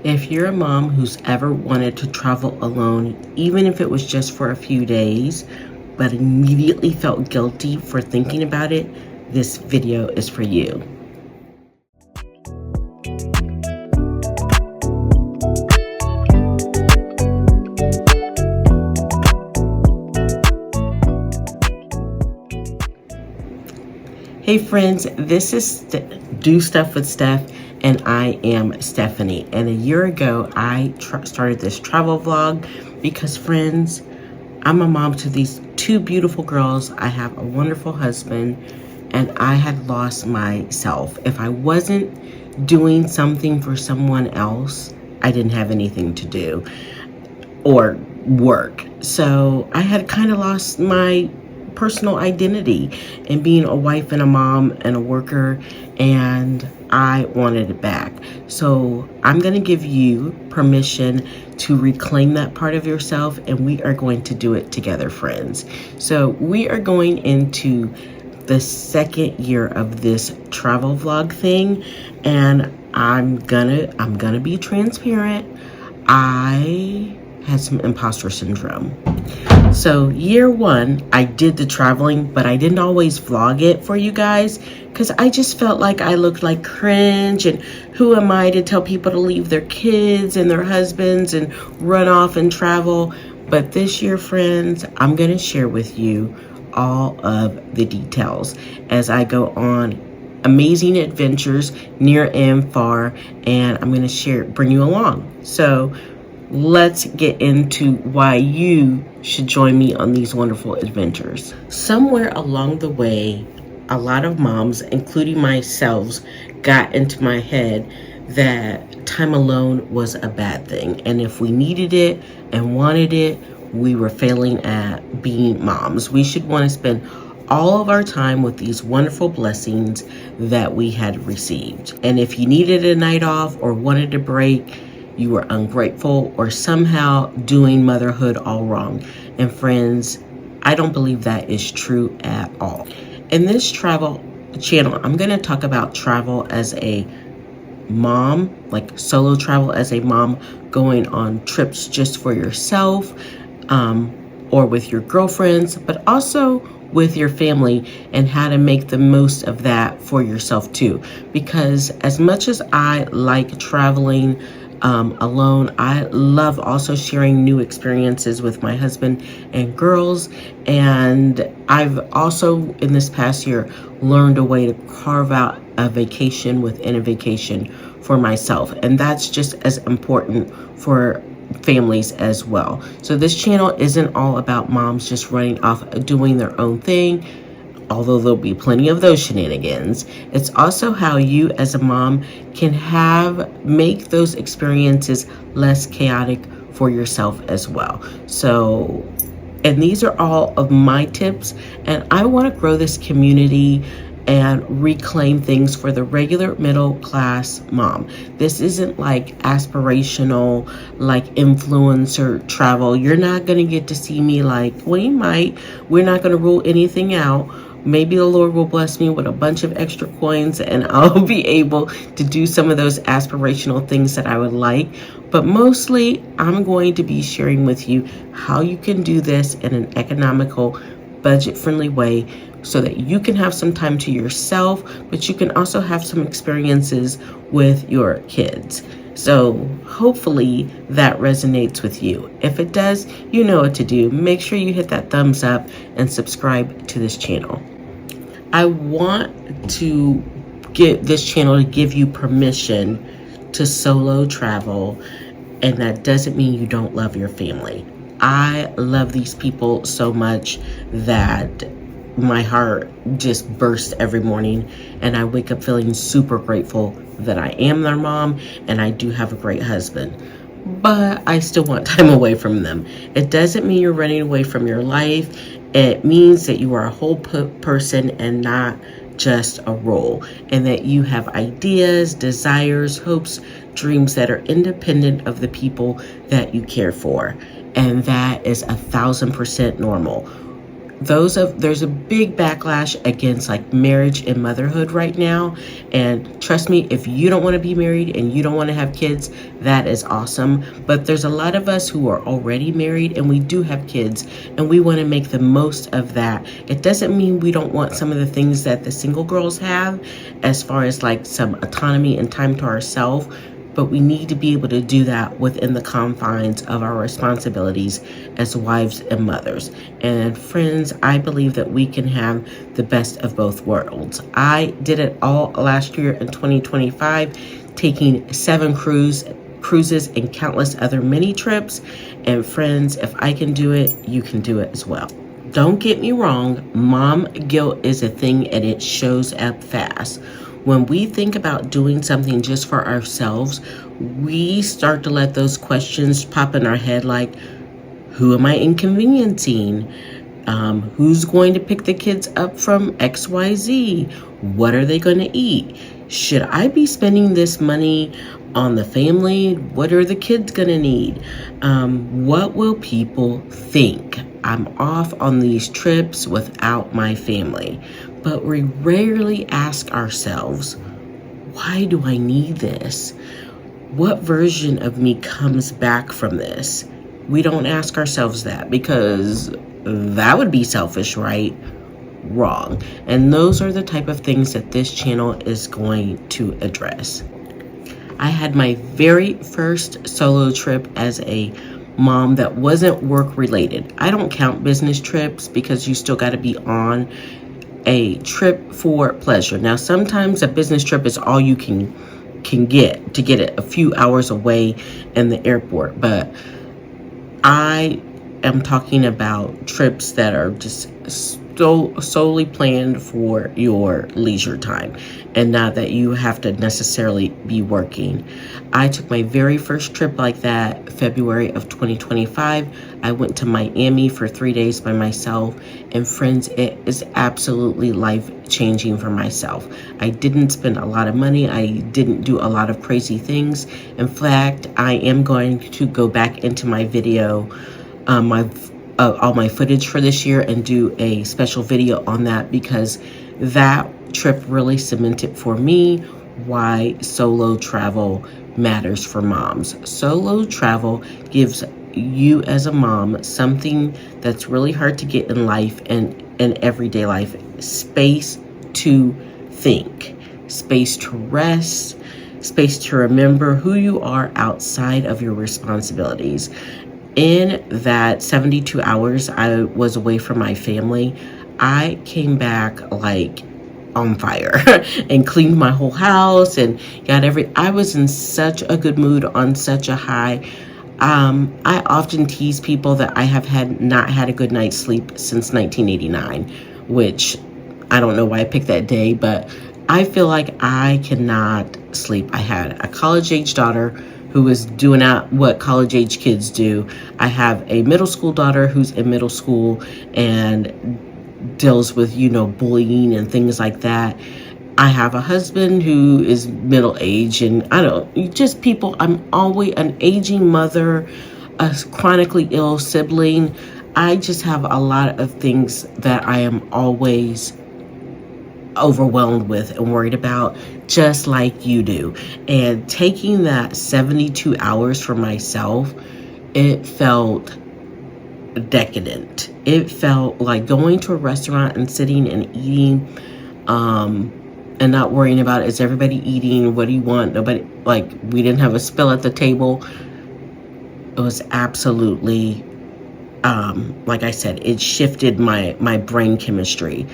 If you're a mom who's ever wanted to travel alone, even if it was just for a few days, but immediately felt guilty for thinking about it, this video is for you. Hey friends, this is Do Stuff with Steph, and I am Stephanie. And a year ago, I started this travel vlog because, friends, I'm a mom to these two beautiful girls. I have a wonderful husband, and I had lost myself. If I wasn't doing something for someone else, I didn't have anything to do or work. So I had kind of lost my personal identity in being a wife and a mom and a worker, and I wanted it back. So I'm going to give you permission to reclaim that part of yourself, and we are going to do it together, friends. So we are going into the second year of this travel vlog thing, and I'm gonna be transparent. I had some imposter syndrome. So year one, I did the traveling, but I didn't always vlog it for you guys because I just felt like I looked like cringe, and who am I to tell people to leave their kids and their husbands and run off and travel. But this year, friends, I'm going to share with you all of the details as I go on amazing adventures near and far, and I'm going to bring you along. So let's get into why you should join me on these wonderful adventures. Somewhere along the way, a lot of moms, including myself, got into my head that time alone was a bad thing. And if we needed it and wanted it, we were failing at being moms. We should want to spend all of our time with these wonderful blessings that we had received. And if you needed a night off or wanted a break, you were ungrateful or somehow doing motherhood all wrong. And friends, I don't believe that is true at all. In this travel channel, I'm going to talk about travel as a mom, like solo travel as a mom, going on trips just for yourself, or with your girlfriends, but also with your family, and how to make the most of that for yourself too. Because as much as I like traveling alone, I love also sharing new experiences with my husband and girls. And I've also in this past year learned a way to carve out a vacation within a vacation for myself, and that's just as important for families as well. So this channel isn't all about moms just running off doing their own thing, although there'll be plenty of those shenanigans. It's also how you as a mom can make those experiences less chaotic for yourself as well. So, and these are all of my tips, and I want to grow this community and reclaim things for the regular middle class mom. This isn't like aspirational, like influencer travel. You're not going to get to see me like, well, you might. We're not going to rule anything out. Maybe the Lord will bless me with a bunch of extra coins and I'll be able to do some of those aspirational things that I would like. But mostly, I'm going to be sharing with you how you can do this in an economical, budget-friendly way so that you can have some time to yourself, but you can also have some experiences with your kids. So hopefully that resonates with you. If it does, you know what to do. Make sure you hit that thumbs up and subscribe to this channel. I want to get this channel to give you permission to solo travel, and that doesn't mean you don't love your family. I love these people so much that my heart just bursts every morning, and I wake up feeling super grateful that I am their mom and I do have a great husband. But I still want time away from them. It doesn't mean you're running away from your life. It means that you are a whole person and not just a role, and that you have ideas, desires, hopes, dreams that are independent of the people that you care for. And that is 1,000% normal. there's a big backlash against like marriage and motherhood right now, and trust me, if you don't want to be married and you don't want to have kids, that is awesome. But there's a lot of us who are already married and we do have kids, and we want to make the most of that. It doesn't mean we don't want some of the things that the single girls have, as far as like some autonomy and time to ourselves, but we need to be able to do that within the confines of our responsibilities as wives and mothers. And friends, I believe that we can have the best of both worlds. I did it all last year in 2025, taking 7 cruises and countless other mini trips. And friends, if I can do it, you can do it as well. Don't get me wrong, mom guilt is a thing and it shows up fast. When we think about doing something just for ourselves, we start to let those questions pop in our head like, who am I inconveniencing? Who's going to pick the kids up from XYZ? What are they going to eat? Should I be spending this money on the family? What are the kids going to need? What will people think? I'm off on these trips without my family. But we rarely ask ourselves, why do I need this? What version of me comes back from this? We don't ask ourselves that because that would be selfish, right? Wrong. And those are the type of things that this channel is going to address. I had my very first solo trip as a mom that wasn't work related. I don't count business trips because you still got to be on a trip for pleasure. Now, sometimes a business trip is all you can get to get it a few hours away in the airport, but I am talking about trips that are just solely planned for your leisure time and not that you have to necessarily be working. I took my very first trip like that February of 2025. I went to Miami for 3 days by myself, and friends, it is absolutely life-changing for myself. I didn't spend a lot of money. I didn't do a lot of crazy things. In fact, I am going to go back into my video, all my footage for this year and do a special video on that, because that trip really cemented for me why solo travel matters for moms. Solo travel gives you as a mom something that's really hard to get in life and in everyday life: space to think, space to rest, space to remember who you are outside of your responsibilities. In that 72 hours I was away from my family, I came back like on fire and cleaned my whole house and I was in such a good mood, on such a high. I often tease people that I have not had a good night's sleep since 1989, which I don't know why I picked that day, but I feel like I cannot sleep. I had a college-age daughter who is doing out what college-age kids do. I have a middle school daughter who's in middle school and deals with, bullying and things like that. I have a husband who is middle-aged, and I'm always an aging mother, a chronically ill sibling. I just have a lot of things that I am always overwhelmed with and worried about, just like you do. And taking that 72 hours for myself, it felt decadent. It felt like going to a restaurant and sitting and eating, and not worrying about, is everybody eating? What do you want? Nobody, like, we didn't have a spill at the table. It was absolutely, like I said, it shifted my brain chemistry.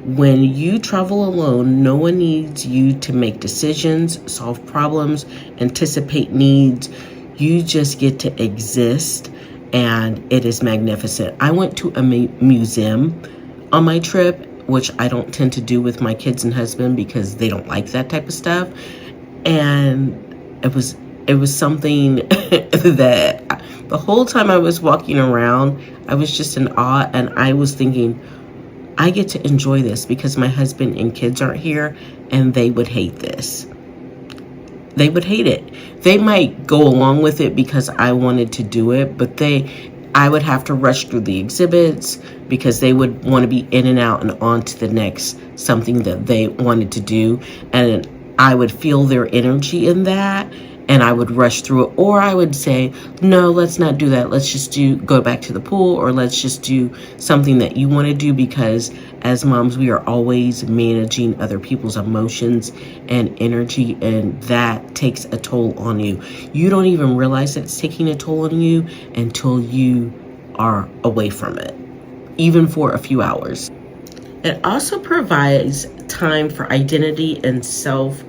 When you travel alone, no one needs you to make decisions, solve problems, anticipate needs. You just get to exist, and it is magnificent. I went to a museum on my trip, which I don't tend to do with my kids and husband because they don't like that type of stuff. And it was something that the whole time I was walking around, I was just in awe, and I was thinking, I get to enjoy this because my husband and kids aren't here, and they would hate this. They would hate it. They might go along with it because I wanted to do it, but I would have to rush through the exhibits because they would want to be in and out and on to the next something that they wanted to do. And I would feel their energy in that, and I would rush through it. Or I would say, no, let's not do that. Let's just go back to the pool, or let's just do something that you want to do, because as moms, we are always managing other people's emotions and energy, and that takes a toll on you. You don't even realize that it's taking a toll on you until you are away from it, even for a few hours. It also provides time for identity and self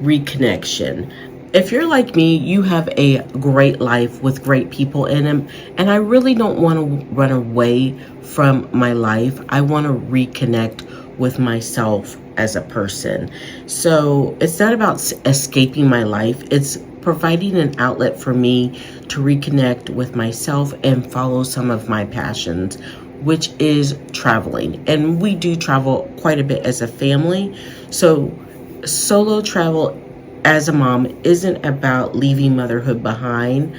reconnection. If you're like me, you have a great life with great people in them, and I really don't want to run away from my life. I want to reconnect with myself as a person. So it's not about escaping my life. It's providing an outlet for me to reconnect with myself and follow some of my passions, which is traveling. And we do travel quite a bit as a family. So solo travel as a mom isn't about leaving motherhood behind,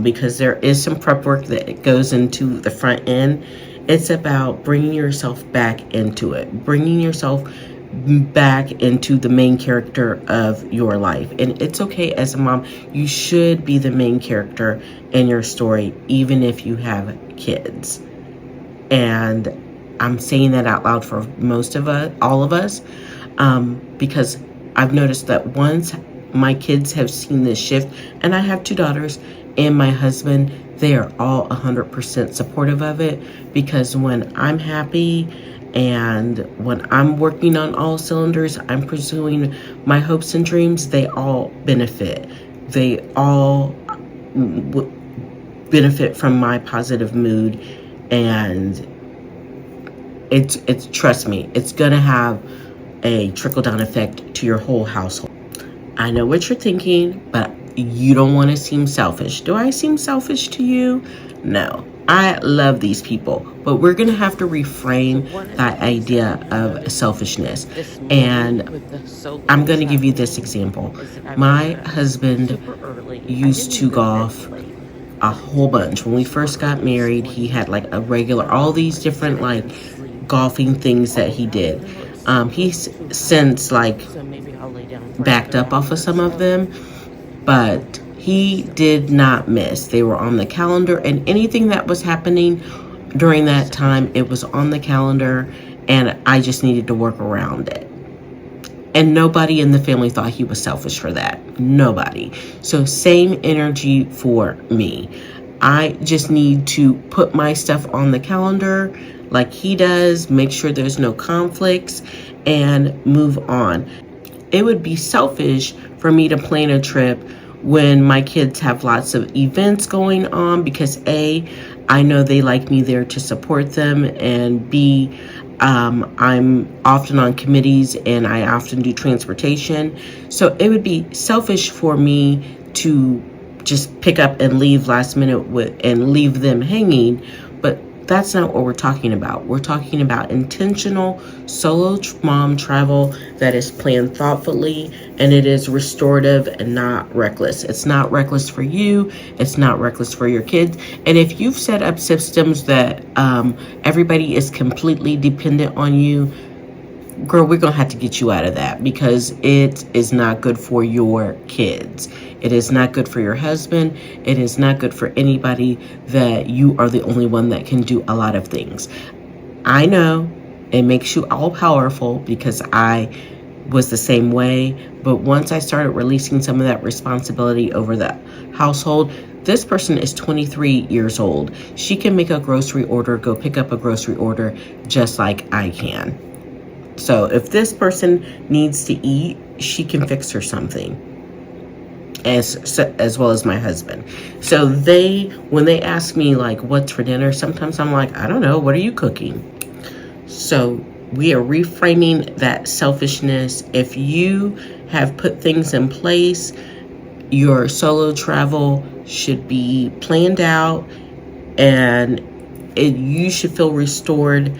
because there is some prep work that goes into the front end. It's about bringing yourself back into it, bringing yourself back into the main character of your life. And it's okay as a mom, you should be the main character in your story, even if you have kids. And I'm saying that out loud for most of us, all of us, because I've noticed that once my kids have seen this shift, and I have 2 daughters and my husband, they are all 100% supportive of it, because when I'm happy and when I'm working on all cylinders, I'm pursuing my hopes and dreams, they all benefit. They all benefit from my positive mood, and it's trust me, it's gonna have a trickle-down effect to your whole household. I know what you're thinking, but you don't want to seem selfish. Do I seem selfish to you? No. I love these people, but we're going to have to reframe that idea of selfishness. And I'm going to give you this example. My husband used to golf a whole bunch. When we first got married, he had like a regular, all these different like golfing things that he did. He's since like backed up off of some of them, but he did not miss. They were on the calendar, and anything that was happening during that time, it was on the calendar, and I just needed to work around it. And nobody in the family thought he was selfish for that. Nobody. So same energy for me. I just need to put my stuff on the calendar like he does, make sure there's no conflicts, and move on. It would be selfish for me to plan a trip when my kids have lots of events going on, because A, I know they like me there to support them, and B, I'm often on committees and I often do transportation. So it would be selfish for me to just pick up and leave last minute and leave them hanging. But that's not what we're talking about. We're talking about intentional solo mom travel that is planned thoughtfully, and it is restorative and not reckless. It's not reckless for you. It's not reckless for your kids. And if you've set up systems that everybody is completely dependent on you, girl, we're going to have to get you out of that, because it is not good for your kids. It is not good for your husband. It is not good for anybody that you are the only one that can do a lot of things. I know it makes you all powerful, because I was the same way. But once I started releasing some of that responsibility over the household, this person is 23 years old. She can make a grocery order, go pick up a grocery order just like I can. So if this person needs to eat, she can fix her something, as well as my husband. So when they ask me like what's for dinner, sometimes I'm like, I don't know, what are you cooking? So we are reframing that selfishness. If you have put things in place, your solo travel should be planned out, and you should feel restored.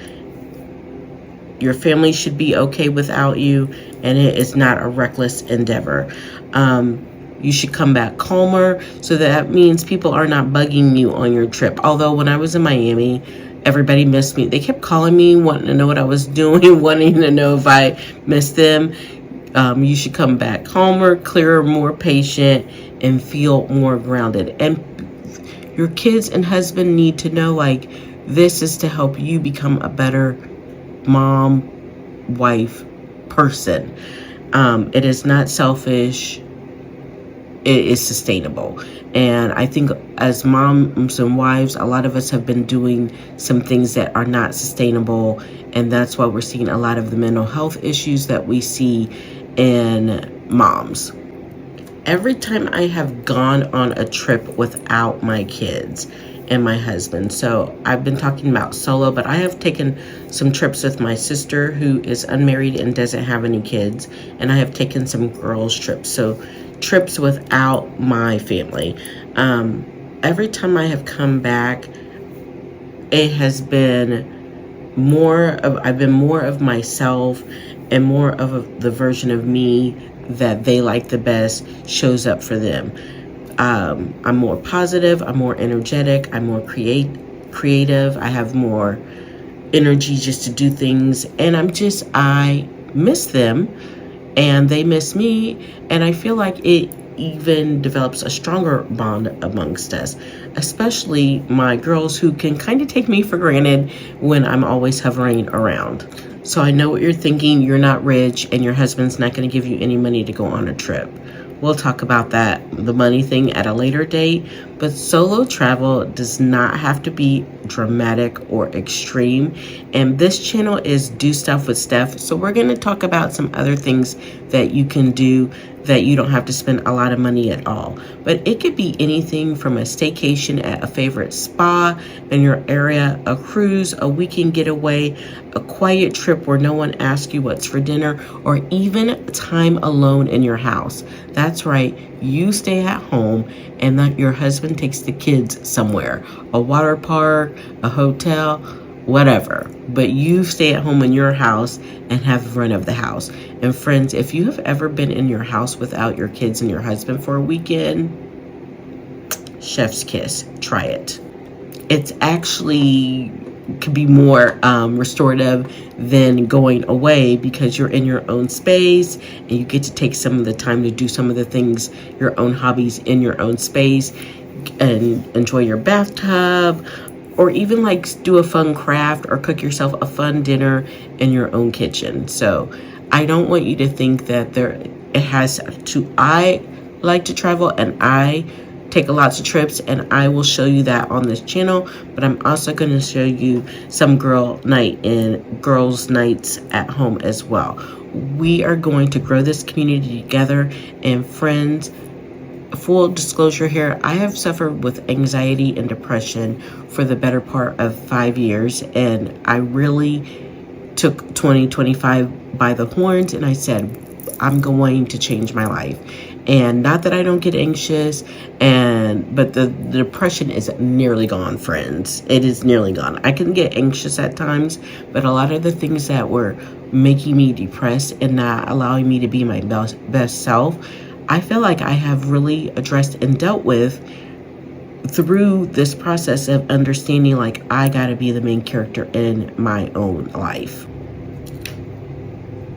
Your family should be okay without you, and it is not a reckless endeavor. You should come back calmer. So that means people are not bugging you on your trip. Although when I was in Miami, everybody missed me. They kept calling me, wanting to know what I was doing, wanting to know if I missed them. You should come back calmer, clearer, more patient, and feel more grounded. And your kids and husband need to know, like, this is to help you become a better mom, wife, person. It is not selfish. It is sustainable. And I think as moms and wives, a lot of us have been doing some things that are not sustainable. And that's why we're seeing a lot of the mental health issues that we see in moms. Every time I have gone on a trip without my kids and my husband, so I've been talking about solo, but I have taken some trips with my sister who is unmarried and doesn't have any kids, and I have taken some girls trips, so trips without my family. Every time I have come back, it has been I've been more of myself, and more of the version of me that they like the best shows up for them. I'm more positive, I'm more energetic, I'm more creative, I have more energy just to do things, and I miss them and they miss me, and I feel like it even develops a stronger bond amongst us, especially my girls who can kind of take me for granted when I'm always hovering around. So I know what you're thinking. You're not rich and your husband's not going to give you any money to go on a trip. We'll talk about that, the money thing, at a later date. But solo travel does not have to be dramatic or extreme. And this channel is Do Stuff with Steph. So we're going to talk about some other things that you can do that you don't have to spend a lot of money at all. But it could be anything from a staycation at a favorite spa in your area, a cruise, a weekend getaway, a quiet trip where no one asks you what's for dinner, or even time alone in your house. That's right, you stay at home and that your husband takes the kids somewhere, a water park, a hotel, whatever. But you stay at home in your house and have run of the house. And friends, if you have ever been in your house without your kids and your husband for a weekend, chef's kiss, try it. It's actually could be more restorative than going away, because you're in your own space and you get to take some of the time to do some of the things, your own hobbies in your own space, and enjoy your bathtub, or even like do a fun craft or cook yourself a fun dinner in your own kitchen. So I don't want you to think that I like to travel and I take lots of trips, and I will show you that on this channel, but I'm also going to show you some girls nights at home as well. We are going to grow this community together. And friends, full disclosure here, I have suffered with anxiety and depression for the better part of 5 years, and I really took 2025 by the horns, and I said, I'm going to change my life. And not that I don't get anxious, but the depression is nearly gone, friends. It is nearly gone. I can get anxious at times, but a lot of the things that were making me depressed and not allowing me to be my best self, I feel like I have really addressed and dealt with through this process of understanding, like, I gotta be the main character in my own life.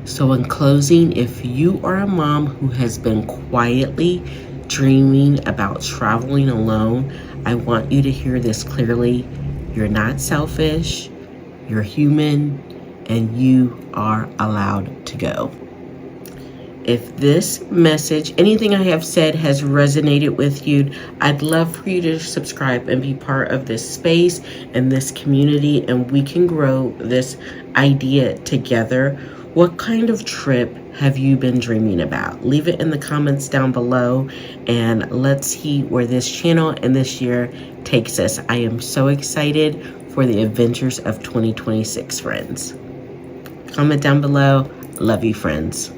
So in closing, if you are a mom who has been quietly dreaming about traveling alone, I want you to hear this clearly. You're not selfish, you're human, and you are allowed to go. If this message, anything I have said, has resonated with you, I'd love for you to subscribe and be part of this space and this community, and we can grow this idea together. What kind of trip have you been dreaming about? Leave it in the comments down below, and let's see where this channel and this year takes us. I am so excited for the adventures of 2026, friends. Comment down below. Love you, friends.